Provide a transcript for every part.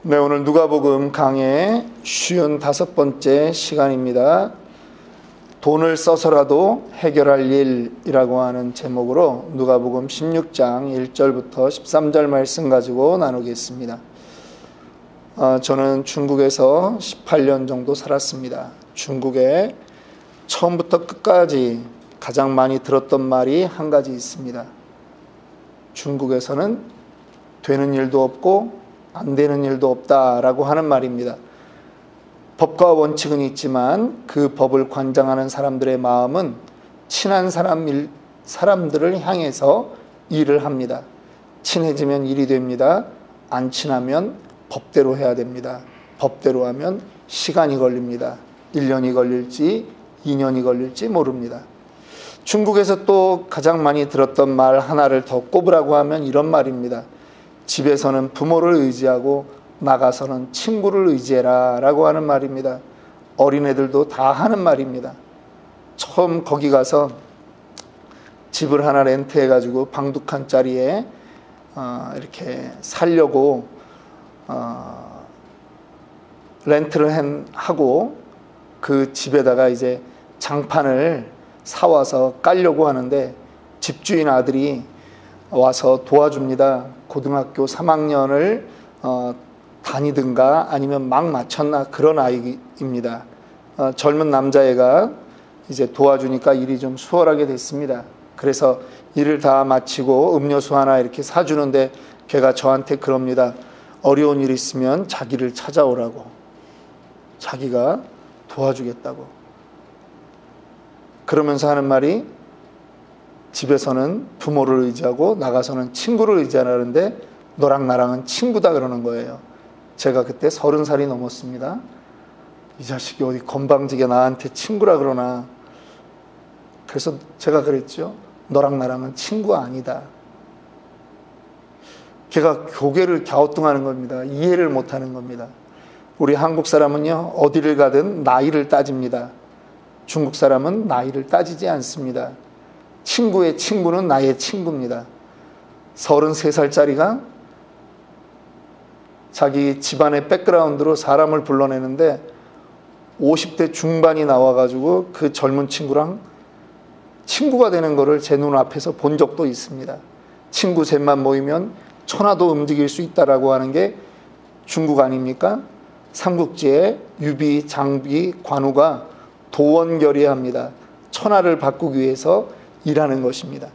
네, 오늘 누가복음 강의 55번째 시간입니다. 돈을 써서라도 해결할 일이라고 하는 제목으로 누가복음 16장 1절부터 13절 말씀 가지고 나누겠습니다. 저는 중국에서 18년 정도 살았습니다. 중국에 처음부터 끝까지 가장 많이 들었던 말이 한 가지 있습니다. 중국에서는 되는 일도 없고 안 되는 일도 없다라고 하는 말입니다. 법과 원칙은 있지만 그 법을 관장하는 사람들의 마음은 친한 사람들을 향해서 일을 합니다. 친해지면 일이 됩니다. 안 친하면 법대로 해야 됩니다. 법대로 하면 시간이 걸립니다. 1년이 걸릴지 2년이 걸릴지 모릅니다. 중국에서 또 가장 많이 들었던 말 하나를 더 꼽으라고 하면 이런 말입니다. 집에서는 부모를 의지하고 나가서는 친구를 의지해라 라고 하는 말입니다. 어린애들도 다 하는 말입니다. 처음 거기 가서 집을 하나 렌트해가지고 방 2칸짜리에 이렇게 살려고 렌트를 하고 그 집에다가 이제 장판을 사와서 깔려고 하는데 집주인 아들이 와서 도와줍니다. 고등학교 3학년을 다니든가 아니면 막 마쳤나 그런 아이입니다. 젊은 남자애가 이제 도와주니까 일이 좀 수월하게 됐습니다. 그래서 일을 다 마치고 음료수 하나 이렇게 사주는데 걔가 저한테 그럽니다. 어려운 일 있으면 자기를 찾아오라고. 자기가 도와주겠다고. 그러면서 하는 말이 집에서는 부모를 의지하고 나가서는 친구를 의지하는데 너랑 나랑은 친구다 그러는 거예요. 제가 그때 30살이 넘었습니다. 이 자식이 어디 건방지게 나한테 친구라 그러나. 그래서 제가 그랬죠. 너랑 나랑은 친구가 아니다. 걔가 고개를 갸우뚱하는 겁니다. 이해를 못하는 겁니다. 우리 한국 사람은요, 어디를 가든 나이를 따집니다. 중국 사람은 나이를 따지지 않습니다. 친구의 친구는 나의 친구입니다. 33살짜리가 자기 집안의 백그라운드로 사람을 불러내는데 50대 중반이 나와가지고 그 젊은 친구랑 친구가 되는 것을 제 눈앞에서 본 적도 있습니다. 친구 셋만 모이면 천하도 움직일 수 있다라고 하는 게 중국 아닙니까? 삼국지에 유비, 장비, 관우가 도원결의합니다. 천하를 바꾸기 위해서 일하는 것입니다.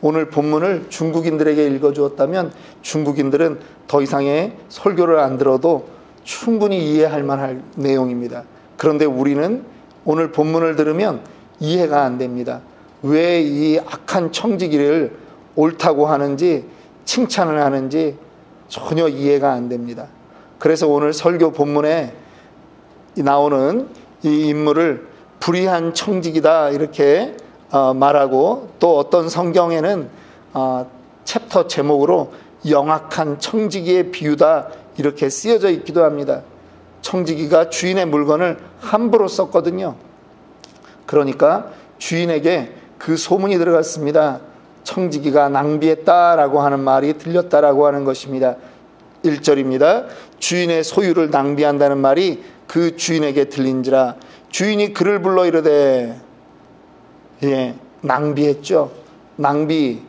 오늘 본문을 중국인들에게 읽어주었다면 중국인들은 더 이상의 설교를 안 들어도 충분히 이해할 만할 내용입니다. 그런데 우리는 오늘 본문을 들으면 이해가 안 됩니다. 왜 이 악한 청지기를 옳다고 하는지 칭찬을 하는지 전혀 이해가 안 됩니다. 그래서 오늘 설교 본문에 나오는 이 인물을 불의한 청지기다 이렇게 말하고, 또 어떤 성경에는 챕터 제목으로 영악한 청지기의 비유다 이렇게 쓰여져 있기도 합니다. 청지기가 주인의 물건을 함부로 썼거든요. 그러니까 주인에게 그 소문이 들어갔습니다. 청지기가 낭비했다라고 하는 말이 들렸다라고 하는 것입니다. 1절입니다. 주인의 소유를 낭비한다는 말이 그 주인에게 들린지라 주인이 그를 불러 이르되, 낭비했죠. 낭비,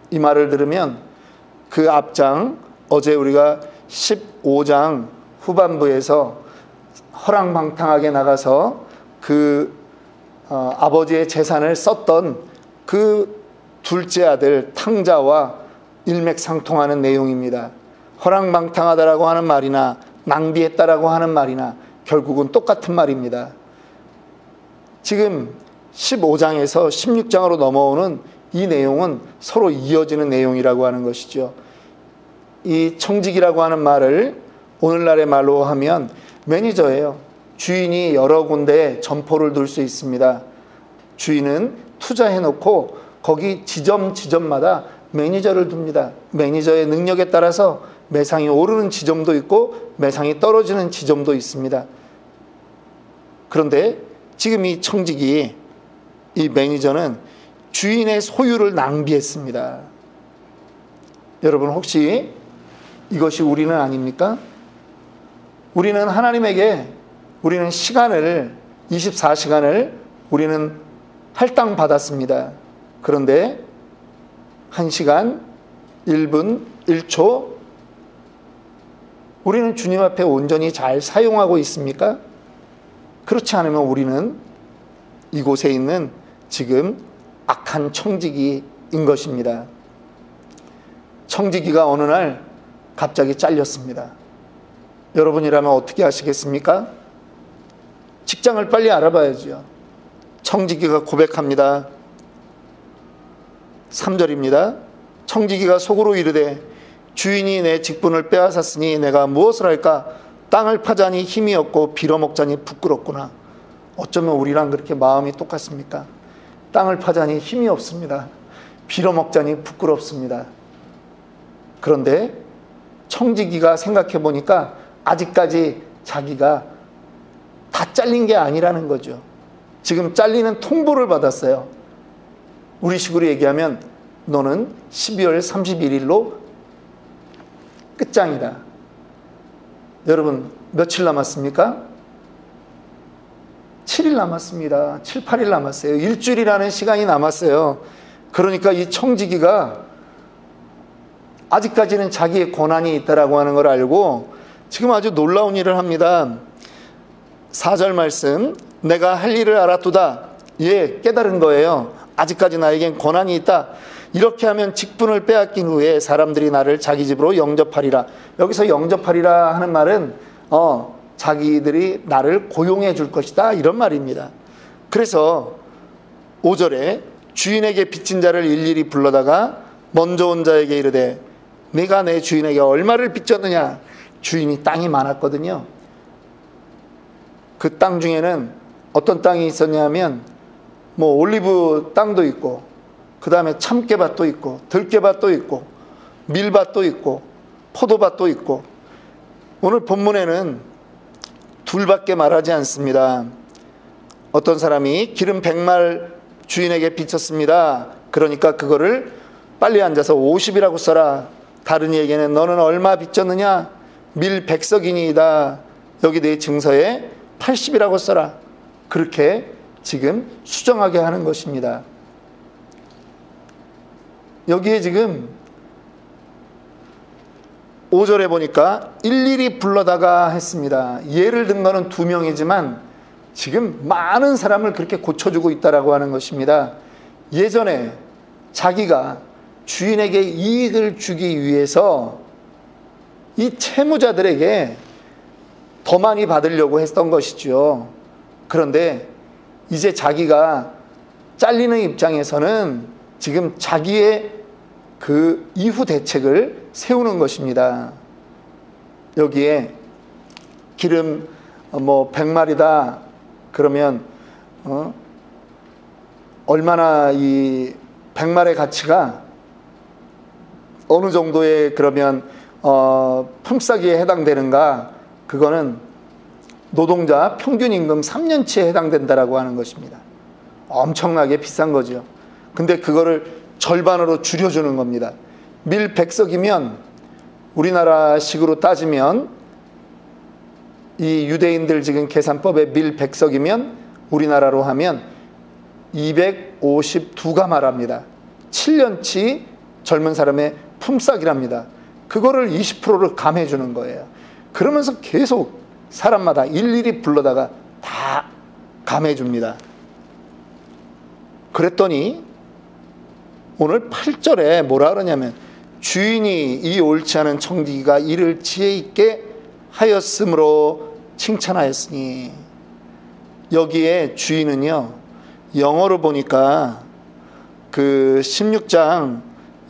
이 말을 들으면 그 앞장, 어제 우리가 15장 후반부에서 허랑방탕하게 나가서 그 아버지의 재산을 썼던 그 둘째 아들 탕자와 일맥상통하는 내용입니다. 허랑방탕하다라고 하는 말이나 낭비했다라고 하는 말이나 결국은 똑같은 말입니다. 지금 15장에서 16장으로 넘어오는 이 내용은 서로 이어지는 내용이라고 하는 것이죠. 이 청지기라고 하는 말을 오늘날의 말로 하면 매니저예요. 주인이 여러 군데에 점포를 둘 수 있습니다. 주인은 투자해놓고 거기 지점마다 매니저를 둡니다. 매니저의 능력에 따라서 매상이 오르는 지점도 있고 매상이 떨어지는 지점도 있습니다. 그런데 지금 이 청지기, 이 매니저는 주인의 소유를 낭비했습니다. 여러분 혹시 이것이 우리는 아닙니까? 우리는 하나님에게 우리는 시간을 24시간을 우리는 할당 받았습니다. 그런데 1시간 1분 1초 우리는 주님 앞에 온전히 잘 사용하고 있습니까? 그렇지 않으면 우리는 이곳에 있는 지금 악한 청지기인 것입니다. 청지기가 어느 날 갑자기 잘렸습니다. 여러분이라면 어떻게 하시겠습니까? 직장을 빨리 알아봐야죠. 청지기가 고백합니다. 3절입니다. 청지기가 속으로 이르되 주인이 내 직분을 빼앗았으니 내가 무엇을 할까? 땅을 파자니 힘이 없고 빌어먹자니 부끄럽구나. 어쩌면 우리랑 그렇게 마음이 똑같습니까? 땅을 파자니 힘이 없습니다. 빌어먹자니 부끄럽습니다. 그런데 청지기가 생각해 보니까 아직까지 자기가 다 잘린 게 아니라는 거죠. 지금 잘리는 통보를 받았어요. 우리식으로 얘기하면 너는 12월 31일로 끝장이다. 여러분 며칠 남았습니까? 7일 남았습니다. 7, 8일 남았어요. 일주일이라는 시간이 남았어요. 그러니까 이 청지기가 아직까지는 자기의 권한이 있다라고 하는 걸 알고 지금 아주 놀라운 일을 합니다. 4절 말씀, 내가 할 일을 알았도다. 예, 깨달은 거예요. 아직까지 나에겐 권한이 있다. 이렇게 하면 직분을 빼앗긴 후에 사람들이 나를 자기 집으로 영접하리라. 여기서 영접하리라 하는 말은 자기들이 나를 고용해 줄 것이다, 이런 말입니다. 그래서 5절에 주인에게 빚진 자를 일일이 불러다가 먼저 온 자에게 이르되 네가 내 주인에게 얼마를 빚졌느냐. 주인이 땅이 많았거든요. 그 땅 중에는 어떤 땅이 있었냐면 뭐 올리브 땅도 있고 그 다음에 참깨밭도 있고 들깨밭도 있고 밀밭도 있고 포도밭도 있고, 오늘 본문에는 둘밖에 말하지 않습니다. 어떤 사람이 기름 100말 주인에게 빚졌습니다. 그러니까 그거를 빨리 앉아서 50이라고 써라. 다른 이에게는 너는 얼마 빚졌느냐? 밀 100석이니이다. 여기 내 증서에 80이라고 써라. 그렇게 지금 수정하게 하는 것입니다. 여기에 지금 5절에 보니까 일일이 불러다가 했습니다. 예를 든 거는 2명이지만 지금 많은 사람을 그렇게 고쳐주고 있다라고 하는 것입니다. 예전에 자기가 주인에게 이익을 주기 위해서 이 채무자들에게 더 많이 받으려고 했던 것이죠. 그런데 이제 자기가 잘리는 입장에서는 지금 자기의 그 이후 대책을 세우는 것입니다. 여기에 기름 100마리다 그러면 얼마나 이 100마리의 가치가 어느 정도의 그러면 품삯에 해당되는가? 그거는 노동자 평균 임금 3년치에 해당된다라고 하는 것입니다. 엄청나게 비싼 거죠. 근데 그거를 절반으로 줄여주는 겁니다. 밀 100석이면 우리나라식으로 따지면 이 유대인들 지금 계산법에 밀 100석이면 우리나라로 하면 252가마랍니다. 7년치 젊은 사람의 품삯이랍니다. 그거를 20%를 감해 주는 거예요. 그러면서 계속 사람마다 일일이 불러다가 다 감해 줍니다. 그랬더니 오늘 8절에 뭐라 그러냐면 주인이 이 옳지 않은 청지기가 이를 지혜 있게 하였으므로 칭찬하였으니, 여기에 주인은요 영어로 보니까 그 16장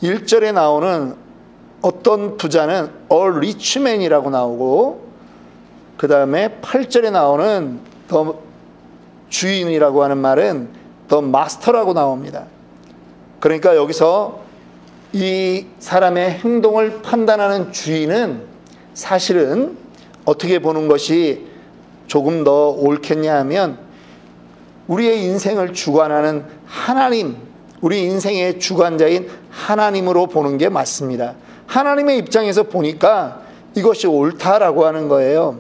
1절에 나오는 어떤 부자는 a rich man이라고 나오고, 그 다음에 8절에 나오는 the 주인이라고 하는 말은 the master라고 나옵니다. 그러니까 여기서 이 사람의 행동을 판단하는 주인은 사실은 어떻게 보는 것이 조금 더 옳겠냐 하면 우리의 인생을 주관하는 하나님, 우리 인생의 주관자인 하나님으로 보는 게 맞습니다. 하나님의 입장에서 보니까 이것이 옳다라고 하는 거예요.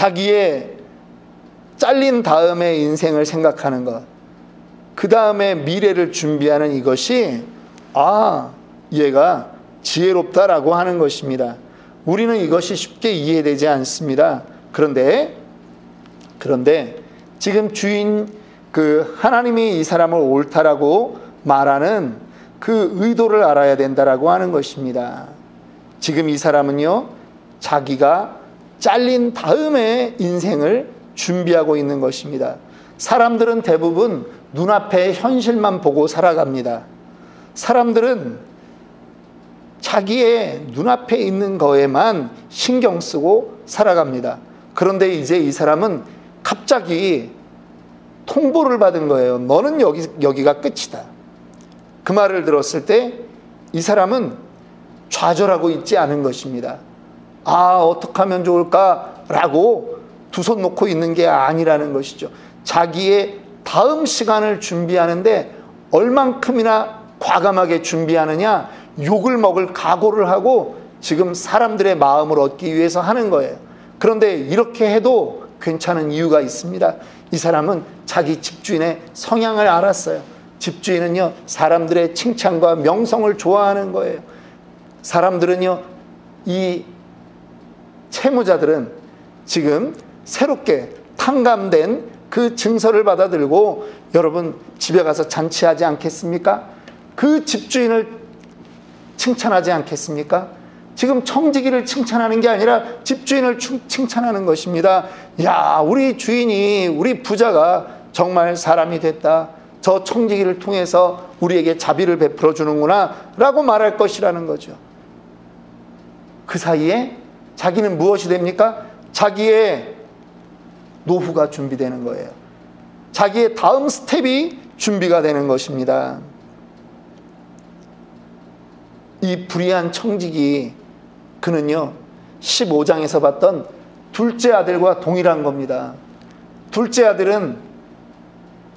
자기의 잘린 다음의 인생을 생각하는 것, 그 다음에 미래를 준비하는 이것이 얘가 지혜롭다라고 하는 것입니다. 우리는 이것이 쉽게 이해되지 않습니다. 그런데 지금 주인 하나님이 이 사람을 옳다라고 말하는 그 의도를 알아야 된다라고 하는 것입니다. 지금 이 사람은요, 자기가 잘린 다음에 인생을 준비하고 있는 것입니다. 사람들은 대부분 눈앞의 현실만 보고 살아갑니다. 사람들은 자기의 눈앞에 있는 거에만 신경 쓰고 살아갑니다. 그런데 이제 이 사람은 갑자기 통보를 받은 거예요. 너는 여기가 끝이다. 그 말을 들었을 때 이 사람은 좌절하고 있지 않은 것입니다. 어떻게 하면 좋을까라고 두 손 놓고 있는 게 아니라는 것이죠. 자기의 다음 시간을 준비하는데 얼만큼이나 과감하게 준비하느냐, 욕을 먹을 각오를 하고 지금 사람들의 마음을 얻기 위해서 하는 거예요. 그런데 이렇게 해도 괜찮은 이유가 있습니다. 이 사람은 자기 집주인의 성향을 알았어요. 집주인은요, 사람들의 칭찬과 명성을 좋아하는 거예요. 사람들은요, 이 채무자들은 지금 새롭게 탕감된 그 증서를 받아들고 여러분 집에 가서 잔치하지 않겠습니까? 그 집주인을 칭찬하지 않겠습니까? 지금 청지기를 칭찬하는 게 아니라 집주인을 칭찬하는 것입니다. 야, 우리 주인이, 우리 부자가 정말 사람이 됐다. 저 청지기를 통해서 우리에게 자비를 베풀어 주는구나 라고 말할 것이라는 거죠. 그 사이에 자기는 무엇이 됩니까? 자기의 노후가 준비되는 거예요. 자기의 다음 스텝이 준비가 되는 것입니다. 이 불의한 청지기, 그는요 15장에서 봤던 둘째 아들과 동일한 겁니다. 둘째 아들은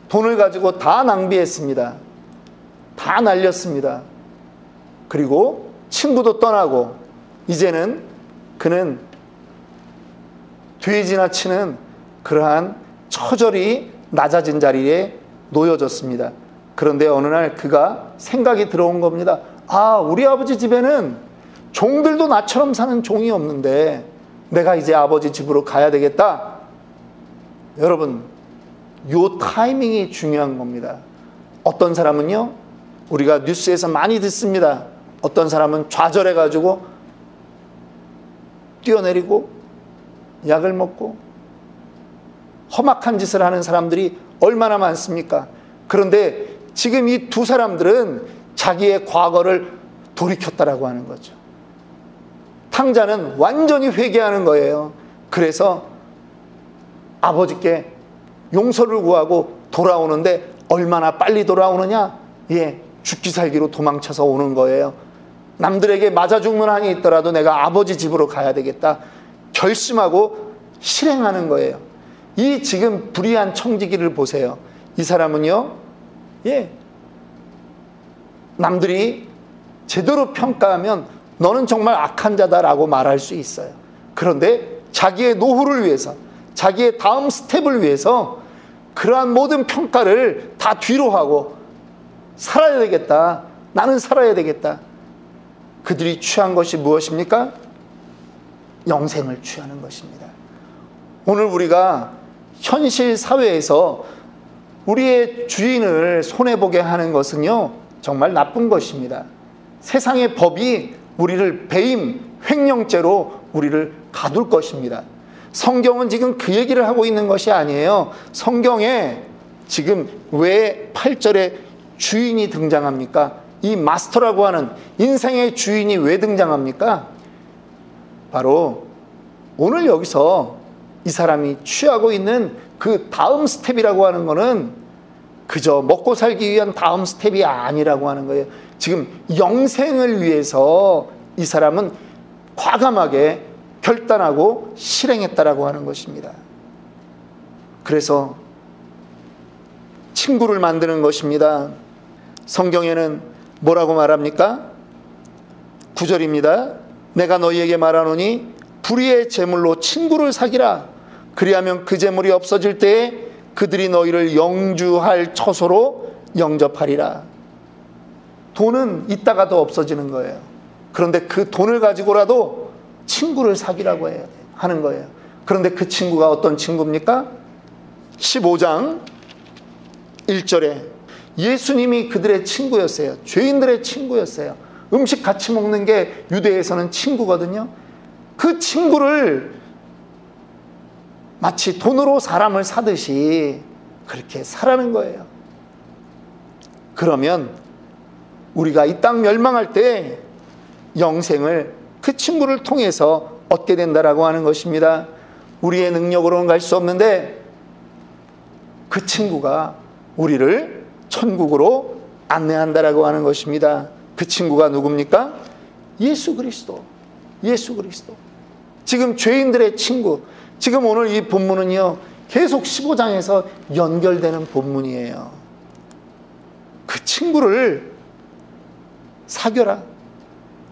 돈을 가지고 다 낭비했습니다. 다 날렸습니다. 그리고 친구도 떠나고 이제는 그는 돼지나 치는 그러한 처절히 낮아진 자리에 놓여졌습니다. 그런데 어느 날 그가 생각이 들어온 겁니다. 우리 아버지 집에는 종들도 나처럼 사는 종이 없는데 내가 이제 아버지 집으로 가야 되겠다. 여러분, 요 타이밍이 중요한 겁니다. 어떤 사람은요, 우리가 뉴스에서 많이 듣습니다. 어떤 사람은 좌절해가지고 뛰어내리고 약을 먹고 험악한 짓을 하는 사람들이 얼마나 많습니까? 그런데 지금 이 두 사람들은 자기의 과거를 돌이켰다라고 하는 거죠. 탕자는 완전히 회개하는 거예요. 그래서 아버지께 용서를 구하고 돌아오는데 얼마나 빨리 돌아오느냐? 죽기 살기로 도망쳐서 오는 거예요. 남들에게 맞아 죽는 한이 있더라도 내가 아버지 집으로 가야 되겠다. 결심하고 실행하는 거예요. 이 지금 불의한 청지기를 보세요. 이 사람은요, 남들이 제대로 평가하면 너는 정말 악한 자다라고 말할 수 있어요. 그런데 자기의 노후를 위해서, 자기의 다음 스텝을 위해서 그러한 모든 평가를 다 뒤로 하고 살아야 되겠다. 나는 살아야 되겠다. 그들이 취한 것이 무엇입니까? 영생을 취하는 것입니다. 오늘 우리가 현실 사회에서 우리의 주인을 손해보게 하는 것은요, 정말 나쁜 것입니다. 세상의 법이 우리를 배임, 횡령죄로 우리를 가둘 것입니다. 성경은 지금 그 얘기를 하고 있는 것이 아니에요. 성경에 지금 왜 8절에 주인이 등장합니까? 이 마스터라고 하는 인생의 주인이 왜 등장합니까? 바로 오늘 여기서 이 사람이 취하고 있는 그 다음 스텝이라고 하는 것은 그저 먹고 살기 위한 다음 스텝이 아니라고 하는 거예요. 지금 영생을 위해서 이 사람은 과감하게 결단하고 실행했다라고 하는 것입니다. 그래서 친구를 만드는 것입니다. 성경에는 뭐라고 말합니까? 9절입니다. 내가 너희에게 말하노니 불의의 제물로 친구를 사귀라. 그리하면 그 재물이 없어질 때에 그들이 너희를 영주할 처소로 영접하리라. 돈은 있다가도 없어지는 거예요. 그런데 그 돈을 가지고라도 친구를 사귀라고 하는 거예요. 그런데 그 친구가 어떤 친구입니까? 15장 1절에 예수님이 그들의 친구였어요. 죄인들의 친구였어요. 음식 같이 먹는 게 유대에서는 친구거든요. 그 친구를 마치 돈으로 사람을 사듯이 그렇게 사라는 거예요. 그러면 우리가 이 땅 멸망할 때 영생을 그 친구를 통해서 얻게 된다라고 하는 것입니다. 우리의 능력으로는 갈 수 없는데 그 친구가 우리를 천국으로 안내한다라고 하는 것입니다. 그 친구가 누굽니까? 예수 그리스도. 예수 그리스도. 지금 죄인들의 친구. 지금 오늘 이 본문은요, 계속 15장에서 연결되는 본문이에요. 그 친구를 사귀어라.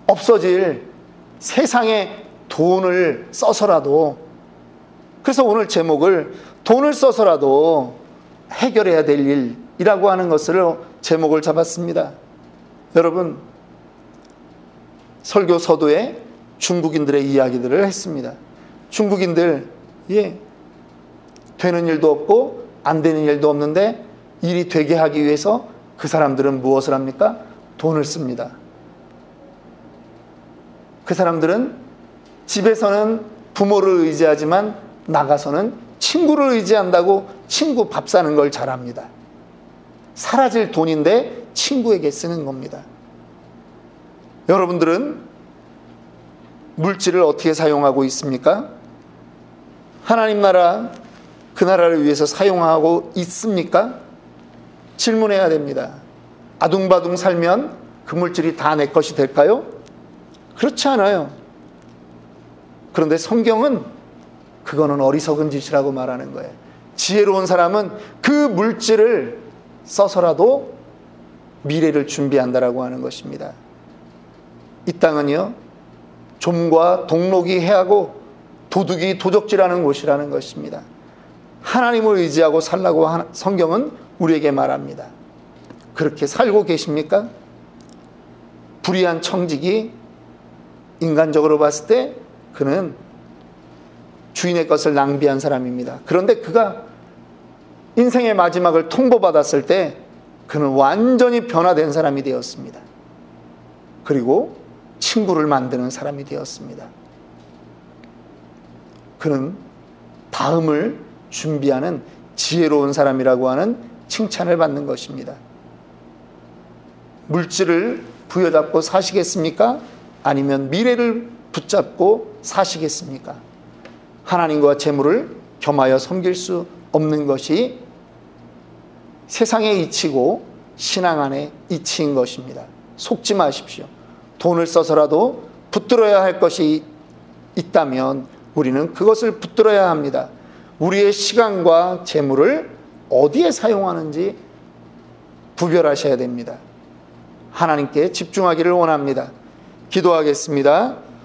없어질 세상에 돈을 써서라도, 그래서 오늘 제목을 돈을 써서라도 해결해야 될 일이라고 하는 것을 제목을 잡았습니다. 여러분, 설교 서두에 중국인들의 이야기들을 했습니다. 중국인들, 되는 일도 없고 안 되는 일도 없는데 일이 되게 하기 위해서 그 사람들은 무엇을 합니까? 돈을 씁니다. 그 사람들은 집에서는 부모를 의지하지만 나가서는 친구를 의지한다고 친구 밥 사는 걸 잘합니다. 사라질 돈인데 친구에게 쓰는 겁니다. 여러분들은 물질을 어떻게 사용하고 있습니까? 하나님 나라, 그 나라를 위해서 사용하고 있습니까? 질문해야 됩니다. 아둥바둥 살면 그 물질이 다 내 것이 될까요? 그렇지 않아요. 그런데 성경은 그거는 어리석은 짓이라고 말하는 거예요. 지혜로운 사람은 그 물질을 써서라도 미래를 준비한다라고 하는 것입니다. 이 땅은요, 좀과 동록이 해하고 도둑이 도적질하는 곳이라는 것입니다. 하나님을 의지하고 살라고 성경은 우리에게 말합니다. 그렇게 살고 계십니까? 불의한 청직이 인간적으로 봤을 때 그는 주인의 것을 낭비한 사람입니다. 그런데 그가 인생의 마지막을 통보받았을 때 그는 완전히 변화된 사람이 되었습니다. 그리고 친구를 만드는 사람이 되었습니다. 그는 다음을 준비하는 지혜로운 사람이라고 하는 칭찬을 받는 것입니다. 물질을 부여잡고 사시겠습니까? 아니면 미래를 붙잡고 사시겠습니까? 하나님과 재물을 겸하여 섬길 수 없는 것이 세상의 이치고 신앙 안에 이치인 것입니다. 속지 마십시오. 돈을 써서라도 붙들어야 할 것이 있다면 우리는 그것을 붙들어야 합니다. 우리의 시간과 재물을 어디에 사용하는지 구별하셔야 됩니다. 하나님께 집중하기를 원합니다. 기도하겠습니다.